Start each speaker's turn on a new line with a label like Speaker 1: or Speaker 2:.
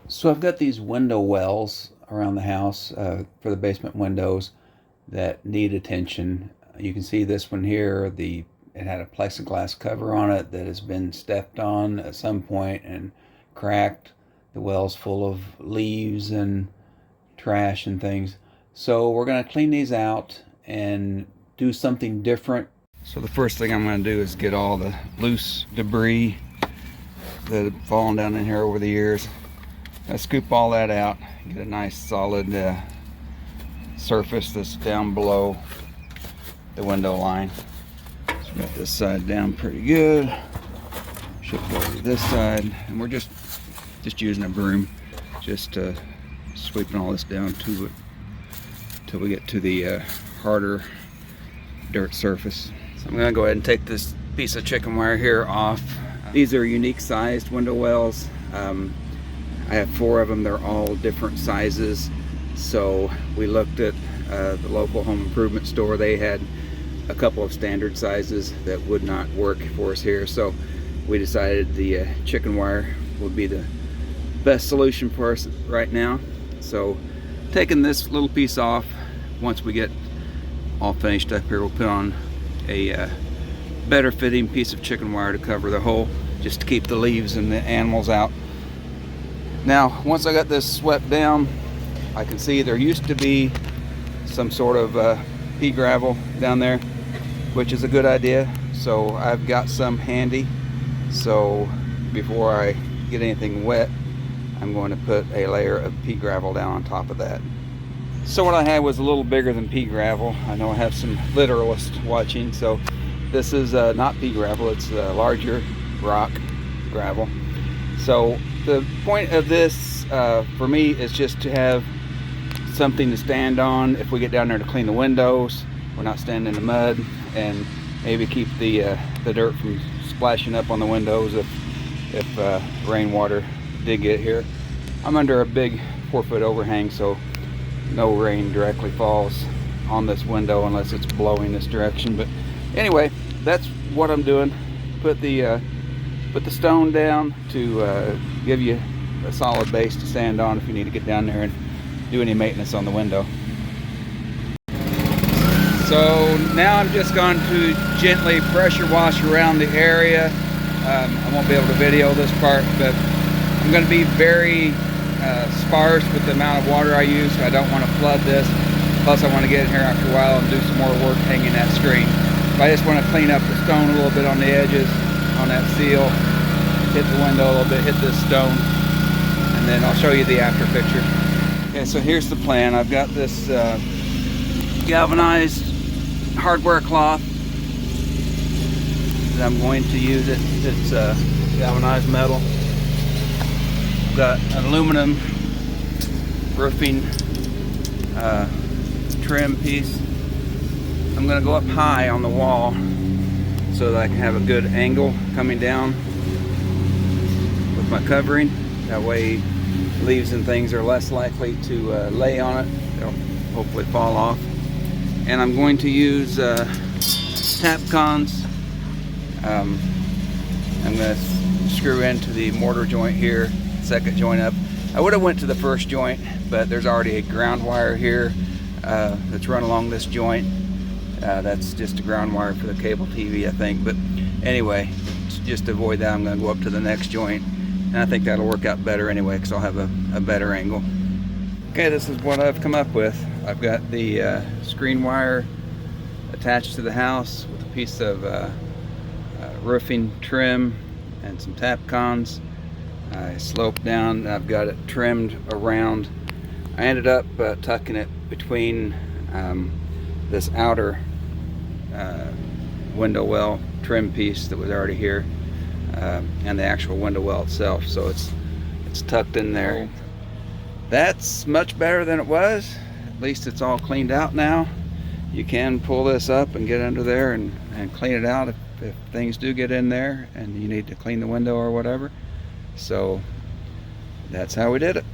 Speaker 1: So I've got these window wells around the house for the basement windows that need attention. You can see this one here. It had a plexiglass cover on it that has been stepped on at some point and cracked. The well's full of leaves and trash and things. So we're going to clean these out and do something different. So the first thing I'm going to do is get all the loose debris that have fallen down in here over the years. I scoop all that out, get a nice solid surface that's down below the window line. So we got this side down pretty good. Shift over to this side, and we're just using a broom, just sweeping all this down to it till we get to the harder dirt surface. So I'm going to go ahead and take this piece of chicken wire here off. These are unique sized window wells. I have 4 of them. They're all different sizes. So we looked at the local home improvement store. They had a couple of standard sizes that would not work for us here. So we decided the chicken wire would be the best solution for us right now. So taking this little piece off, once we get all finished up here, we'll put on a better fitting piece of chicken wire to cover the hole, just to keep the leaves and the animals out. Now, once I got this swept down, I can see there used to be some sort of pea gravel down there, which is a good idea. So I've got some handy. So before I get anything wet, I'm going to put a layer of pea gravel down on top of that. So what I had was a little bigger than pea gravel. I know I have some literalists watching, so this is not pea gravel, it's larger rock gravel. So the point of this for me is just to have something to stand on if we get down there to clean the windows. We're not standing in the mud, and maybe keep the dirt from splashing up on the windows if rainwater did get here. I'm under a big 4-foot overhang, so no rain directly falls on this window unless it's blowing this direction. But anyway, that's what I'm doing. Put the stone down to give you a solid base to stand on if you need to get down there and do any maintenance on the window. So now I'm just going to gently pressure wash around the area. I won't be able to video this part, but I'm going to be very sparse with the amount of water I use. So I don't want to flood this. Plus I want to get in here after a while and do some more work hanging that screen. So I just want to clean up the stone a little bit on the edges, on that seal, hit the window a little bit, hit this stone, and then I'll show you the after picture. Okay, so here's the plan. I've got this galvanized hardware cloth that I'm going to use. It's galvanized metal. I've got an aluminum roofing trim piece. I'm going to go up high on the wall so that I can have a good angle coming down with my covering. That way leaves and things are less likely to lay on it. They'll hopefully fall off. And I'm going to use Tapcons. I'm going to screw into the mortar joint here, second joint up. I would have went to the first joint, but there's already a ground wire here that's run along this joint. That's just a ground wire for the cable TV, I think. But anyway, just to avoid that, I'm going to go up to the next joint, and I think that'll work out better anyway, because I'll have a better angle. Okay, this is what I've come up with. I've got the screen wire attached to the house with a piece of roofing trim and some Tapcons. I sloped down, and I've got it trimmed around. I ended up tucking it between this outer window well trim piece that was already here and the actual window well itself, so it's tucked in there. That's much better than it was. At least it's all cleaned out now. You can pull this up and get under there and clean it out if things do get in there and you need to clean the window or whatever. So that's how we did it.